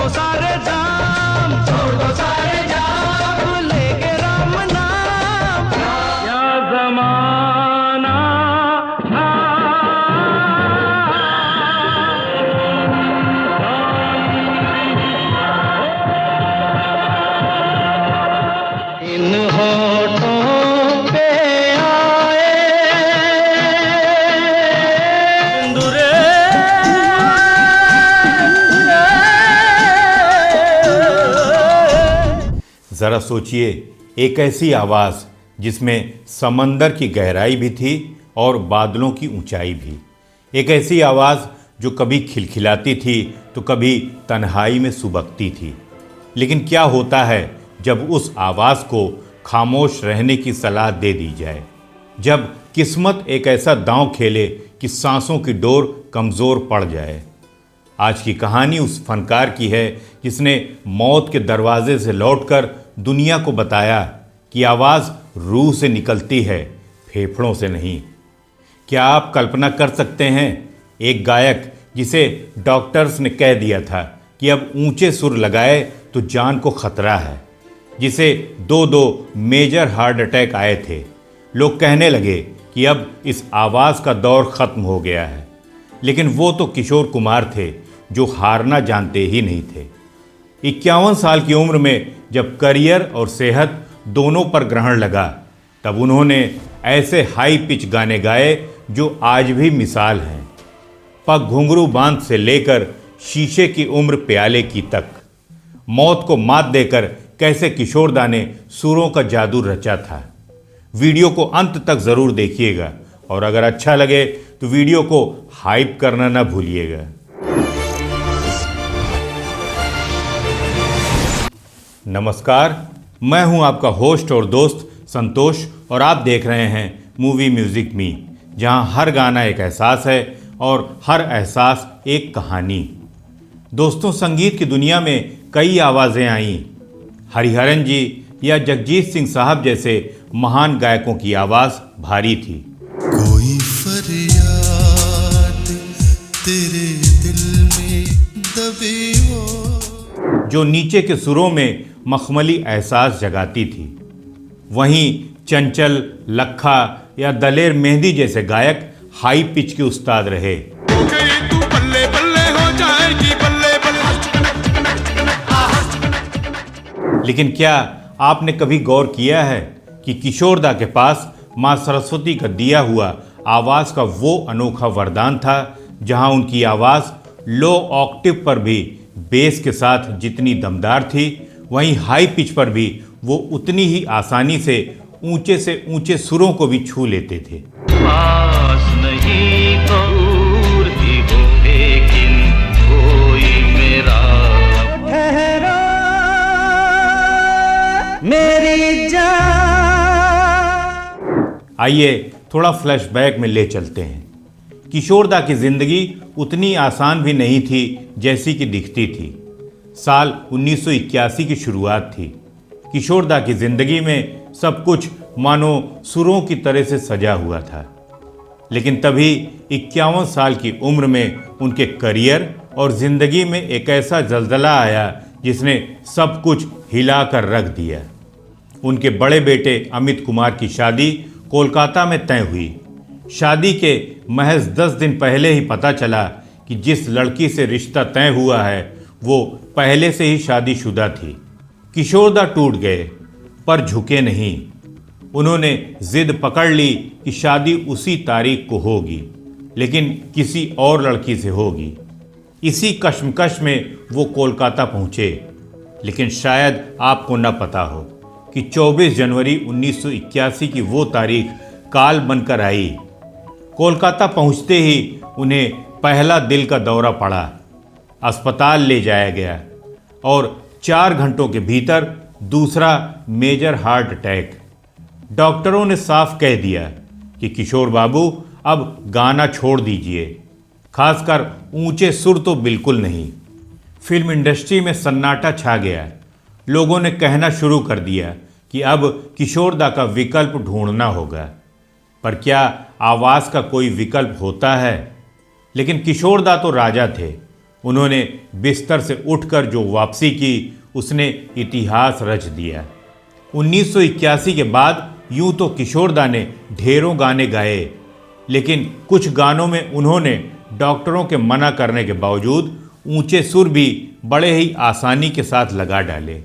दो सारे जाम, छोड़ दो सारे जाम, लेके राम नाम। क्या जमाना था, इन होठों पे आए सिंदूरे। ज़रा सोचिए, एक ऐसी आवाज़ जिसमें समंदर की गहराई भी थी और बादलों की ऊंचाई भी। एक ऐसी आवाज़ जो कभी खिलखिलाती थी तो कभी तन्हाई में सुबकती थी। लेकिन क्या होता है जब उस आवाज़ को खामोश रहने की सलाह दे दी जाए, जब किस्मत एक ऐसा दांव खेले कि सांसों की डोर कमज़ोर पड़ जाए। आज की कहानी उस फनकार की है जिसने मौत के दरवाजे से लौटकर दुनिया को बताया कि आवाज़ रूह से निकलती है, फेफड़ों से नहीं। क्या आप कल्पना कर सकते हैं, एक गायक जिसे डॉक्टर्स ने कह दिया था कि अब ऊंचे सुर लगाए तो जान को खतरा है, जिसे दो मेजर हार्ट अटैक आए थे। लोग कहने लगे कि अब इस आवाज़ का दौर ख़त्म हो गया है। लेकिन वो तो किशोर कुमार थे जो हारना जानते ही नहीं थे। 51 साल की उम्र में जब करियर और सेहत दोनों पर ग्रहण लगा, तब उन्होंने ऐसे हाई पिच गाने गाए जो आज भी मिसाल हैं। पग घुंघरू बांध से लेकर शीशे की उम्र प्याले की तक, मौत को मात देकर कैसे किशोरदा ने सुरों का जादू रचा था। वीडियो को अंत तक ज़रूर देखिएगा और अगर अच्छा लगे तो वीडियो को हाइप करना ना भूलिएगा। नमस्कार, मैं हूं आपका होस्ट और दोस्त संतोष और आप देख रहे हैं मूवी म्यूजिक मी, जहां हर गाना एक एहसास है और हर एहसास एक कहानी। दोस्तों, संगीत की दुनिया में कई आवाज़ें आईं। हरिहरन जी या जगजीत सिंह साहब जैसे महान गायकों की आवाज़ भारी थी। कोई फरियाद तेरे दिल में दबी हो, जो नीचे के सुरों में मखमली एहसास जगाती थी। वहीं चंचल, लखा या दलेर मेहंदी जैसे गायक हाई पिच के उस्ताद रहे। तू बल्ले बल्ले हो जाएगी, बल्ले लेकिन क्या आपने कभी गौर किया है कि किशोरदा के पास माँ सरस्वती का दिया हुआ आवाज़ का वो अनोखा वरदान था, जहां उनकी आवाज़ लो ऑक्टिव पर भी बेस के साथ जितनी दमदार थी, वहीं हाई पिच पर भी वो उतनी ही आसानी से ऊंचे सुरों को भी छू लेते थे। पास नहीं तो दूर ही हो, लेकिन कोई मेरा ठहरा मेरी जान। आइए थोड़ा फ्लैशबैक में ले चलते हैं। किशोरदा की जिंदगी उतनी आसान भी नहीं थी जैसी कि दिखती थी। साल 1981 की शुरुआत थी। किशोरदा की जिंदगी में सब कुछ मानो सुरों की तरह से सजा हुआ था। लेकिन तभी 51 साल की उम्र में उनके करियर और जिंदगी में एक ऐसा जल्जला आया जिसने सब कुछ हिलाकर रख दिया। उनके बड़े बेटे अमित कुमार की शादी कोलकाता में तय हुई। शादी के महज 10 दिन पहले ही पता चला कि जिस लड़की से रिश्ता तय हुआ है वो पहले से ही शादीशुदा थी। किशोरदा टूट गए पर झुके नहीं। उन्होंने जिद पकड़ ली कि शादी उसी तारीख को होगी, लेकिन किसी और लड़की से होगी। इसी कश्मकश में वो कोलकाता पहुँचे। लेकिन शायद आपको न पता हो कि 24 जनवरी 1981 की वो तारीख काल बनकर आई। कोलकाता पहुँचते ही उन्हें पहला दिल का दौरा पड़ा। अस्पताल ले जाया गया और 4 घंटों के भीतर दूसरा मेजर हार्ट अटैक। डॉक्टरों ने साफ कह दिया कि किशोर बाबू अब गाना छोड़ दीजिए, खासकर ऊंचे सुर तो बिल्कुल नहीं। फिल्म इंडस्ट्री में सन्नाटा छा गया। लोगों ने कहना शुरू कर दिया कि अब किशोरदा का विकल्प ढूंढना होगा। पर क्या आवाज़ का कोई विकल्प होता है? लेकिन किशोरदा तो राजा थे। उन्होंने बिस्तर से उठकर जो वापसी की उसने इतिहास रच दिया। 1981 के बाद यूं तो किशोरदा ने ढेरों गाने गाए, लेकिन कुछ गानों में उन्होंने डॉक्टरों के मना करने के बावजूद ऊंचे सुर भी बड़े ही आसानी के साथ लगा डाले।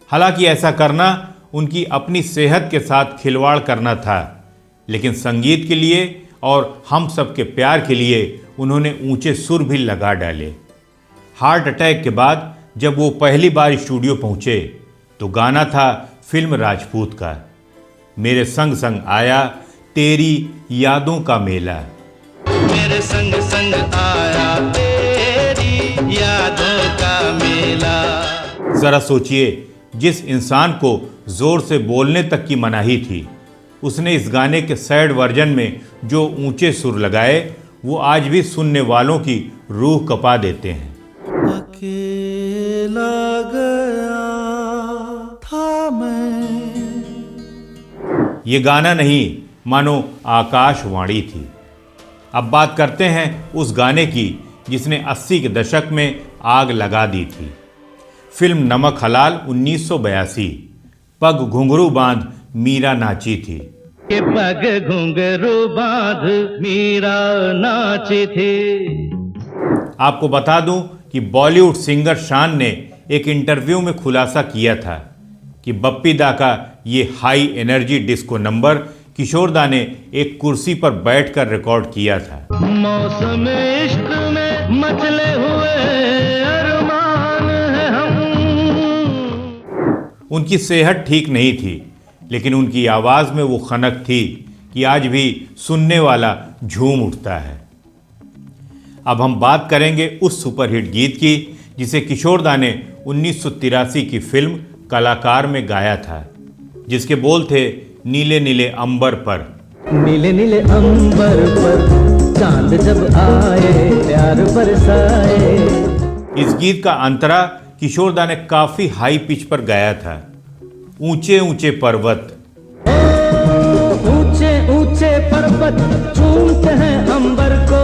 हालांकि ऐसा करना उनकी अपनी सेहत के साथ खिलवाड़ करना था, लेकिन संगीत के लिए और हम सबके प्यार के लिए उन्होंने ऊंचे सुर भी लगा डाले। हार्ट अटैक के बाद जब वो पहली बार स्टूडियो पहुंचे तो गाना था फिल्म राजपूत का, मेरे संग संग आया तेरी यादों का मेला। मेरे संग संग आया तेरी यादों का मेला। जरा सोचिए, जिस इंसान को जोर से बोलने तक की मनाही थी, उसने इस गाने के सैड वर्जन में जो ऊंचे सुर लगाए वो आज भी सुनने वालों की रूह कपा देते हैं। अकेला गया था मैं। ये गाना नहीं मानो आकाशवाणी थी। अब बात करते हैं उस गाने की जिसने 80 के दशक में आग लगा दी थी। फिल्म नमक हलाल 1982। पग घुंघरू बांध मीरा नाची थी। के पग घुंघरू बांध मीरा नाची थी। आपको बता दूं कि बॉलीवुड सिंगर शान ने एक इंटरव्यू में खुलासा किया था कि बप्पी दा का ये हाई एनर्जी डिस्को नंबर किशोरदा ने एक कुर्सी पर बैठकर रिकॉर्ड किया था। मौसम इश्क में मचले हुए अरमान हैं हम। उनकी सेहत ठीक नहीं थी, लेकिन उनकी आवाज़ में वो खनक थी कि आज भी सुनने वाला झूम उठता है। अब हम बात करेंगे उस सुपरहिट गीत की जिसे किशोरदा ने 1983 की फिल्म कलाकार में गाया था, जिसके बोल थे नीले नीले अंबर पर। नीले नीले अंबर पर चांद जब आए प्यार बरसाए। इस गीत का अंतरा किशोरदा ने काफी हाई पिच पर गाया था। ऊंचे ऊंचे पर्वत, ऊंचे ऊंचे पर्वत चूमते हैं अंबर को।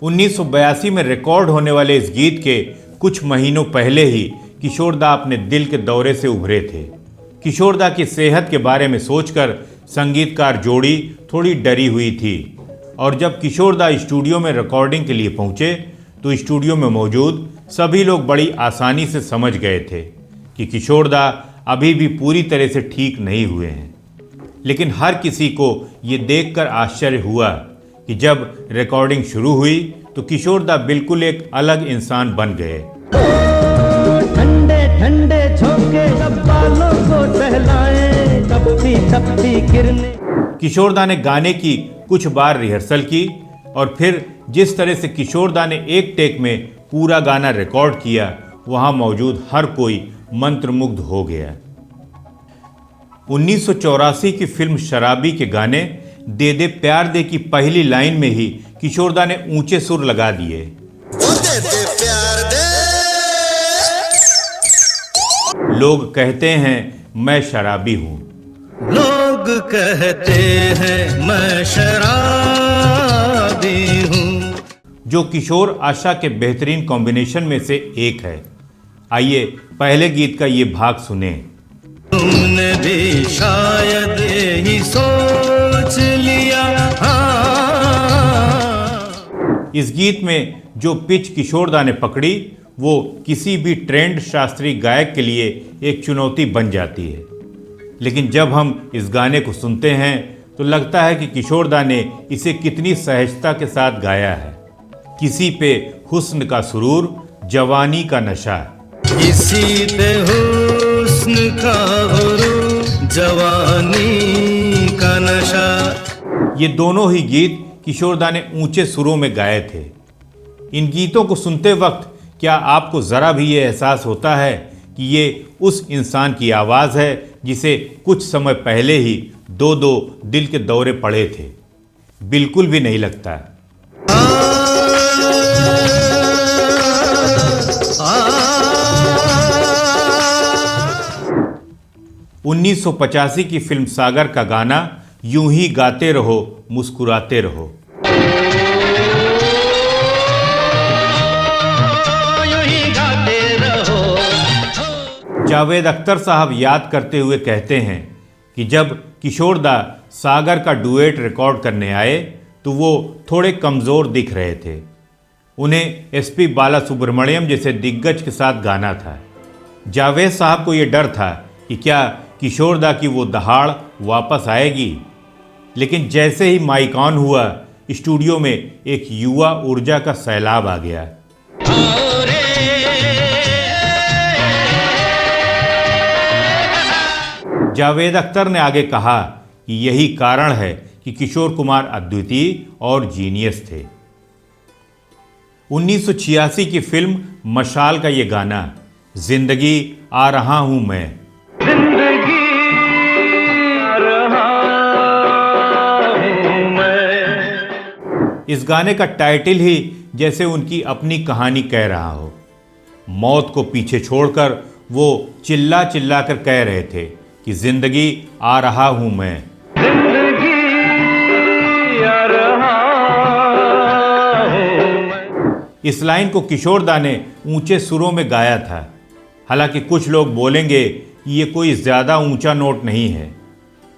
1982 में रिकॉर्ड होने वाले इस गीत के कुछ महीनों पहले ही किशोरदा अपने दिल के दौरे से उभरे थे। किशोरदा की सेहत के बारे में सोचकर संगीतकार जोड़ी थोड़ी डरी हुई थी, और जब किशोरदा स्टूडियो में रिकॉर्डिंग के लिए पहुंचे तो स्टूडियो में मौजूद सभी लोग बड़ी आसानी से समझ गए थे कि किशोरदा अभी भी पूरी तरह से ठीक नहीं हुए हैं। लेकिन हर किसी को ये देखकर आश्चर्य हुआ कि जब रिकॉर्डिंग शुरू हुई तो किशोरदा बिल्कुल एक अलग इंसान बन गए। ठंडे ठंडे झोंके सब बालों को सहलाए, तपती तपती किरणें। किशोरदा ने गाने की कुछ बार रिहर्सल की और फिर जिस तरह से किशोरदा ने एक टेक में पूरा गाना रिकॉर्ड किया, वहां मौजूद हर कोई मंत्रमुग्ध हो गया। 1984 की फिल्म शराबी के गाने दे दे प्यार दे की पहली लाइन में ही किशोरदा ने ऊंचे सुर लगा दिए। लोग कहते हैं मैं शराबी हूं। लोग कहते हैं मैं शराबी हूँ। जो किशोर आशा के बेहतरीन कॉम्बिनेशन में से एक है। आइए पहले गीत का ये भाग सुने। तुमने भी शायद ही सोच लिया। हाँ। इस गीत में जो पिच किशोरदा ने पकड़ी वो किसी भी ट्रेंड शास्त्रीय गायक के लिए एक चुनौती बन जाती है, लेकिन जब हम इस गाने को सुनते हैं तो लगता है कि किशोरदा ने इसे कितनी सहजता के साथ गाया है। किसी पे हुस्न का सुरूर, जवानी का नशा। किसी पे हुस्न का गुरूर, जवानी का नशा। ये दोनों ही गीत किशोरदा ने ऊंचे सुरों में गाए थे। इन गीतों को सुनते वक्त क्या आपको ज़रा भी ये एहसास होता है कि ये उस इंसान की आवाज़ है जिसे कुछ समय पहले ही दो दिल के दौरे पड़े थे? बिल्कुल भी नहीं लगता। 1985 की फिल्म सागर का गाना यूं ही गाते रहो मुस्कुराते रहो। जावेद अख्तर साहब याद करते हुए कहते हैं कि जब किशोरदा सागर का डुएट रिकॉर्ड करने आए तो वो थोड़े कमज़ोर दिख रहे थे। उन्हें एसपी बालासुब्रमण्यम जैसे दिग्गज के साथ गाना था। जावेद साहब को ये डर था कि क्या किशोरदा की वो दहाड़ वापस आएगी, लेकिन जैसे ही माइक ऑन हुआ स्टूडियो में एक युवा ऊर्जा का सैलाब आ गया। जावेद अख्तर ने आगे कहा कि यही कारण है कि किशोर कुमार अद्वितीय और जीनियस थे। 1986 की फिल्म मशाल का ये गाना जिंदगी आ रहा हूं मैं, जिंदगी आ रहा हूं मैं। इस गाने का टाइटल ही जैसे उनकी अपनी कहानी कह रहा हो। मौत को पीछे छोड़कर वो चिल्ला चिल्ला कर कह रहे थे कि जिंदगी आ रहा हूं मैं, जिंदगी आ रहा हूं मैं। इस लाइन को किशोरदा ने ऊंचे सुरों में गाया था। हालांकि कुछ लोग बोलेंगे कि ये कोई ज़्यादा ऊंचा नोट नहीं है,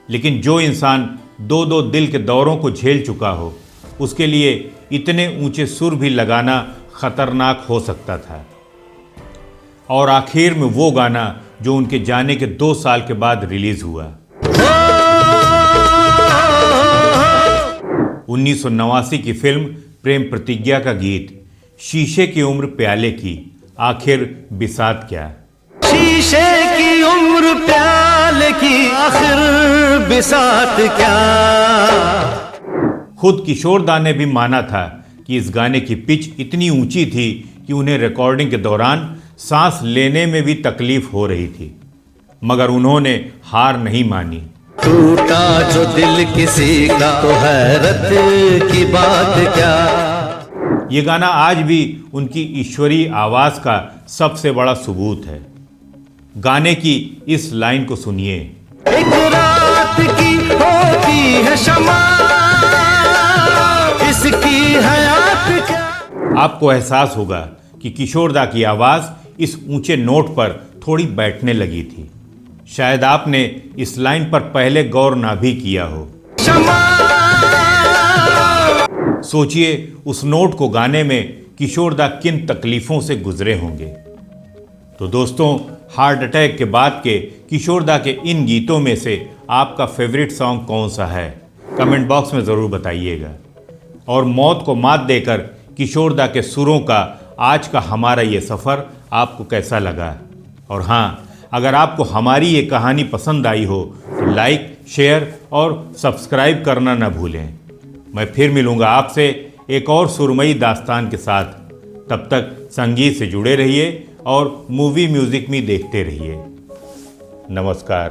लेकिन जो इंसान दो दो दिल के दौरों को झेल चुका हो उसके लिए इतने ऊंचे सुर भी लगाना खतरनाक हो सकता था। और आखिर में वो गाना जो उनके जाने के 2 साल के बाद रिलीज हुआ। 1989 की फिल्म प्रेम प्रतिज्ञा का गीत शीशे की उम्र प्याले की, आखिर बिसात क्या। शीशे की उम्र प्याले की, आखिर बिसात क्या। खुद किशोरदा ने भी माना था कि इस गाने की पिच इतनी ऊंची थी कि उन्हें रिकॉर्डिंग के दौरान सांस लेने में भी तकलीफ हो रही थी, मगर उन्होंने हार नहीं मानी। टूटा जो दिल किसी का तो हैरत की बात क्या। ये गाना आज भी उनकी ईश्वरीय आवाज का सबसे बड़ा सबूत है। गाने की इस लाइन को सुनिए। एक रात की होती है शमा, इसकी हयात क्या। आपको एहसास होगा कि किशोरदा की आवाज इस ऊंचे नोट पर थोड़ी बैठने लगी थी। शायद आपने इस लाइन पर पहले गौर ना भी किया हो। सोचिए उस नोट को गाने में किशोरदा किन तकलीफों से गुजरे होंगे। तो दोस्तों, हार्ट अटैक के बाद के किशोरदा के इन गीतों में से आपका फेवरेट सॉन्ग कौन सा है, कमेंट बॉक्स में ज़रूर बताइएगा। और मौत को मात देकर किशोरदा के सुरों का आज का हमारा ये सफ़र आपको कैसा लगा। और हाँ, अगर आपको हमारी ये कहानी पसंद आई हो तो लाइक, शेयर और सब्सक्राइब करना न भूलें। मैं फिर मिलूँगा आपसे एक और सुरमई दास्तान के साथ। तब तक संगीत से जुड़े रहिए और मूवी म्यूज़िक में देखते रहिए। नमस्कार।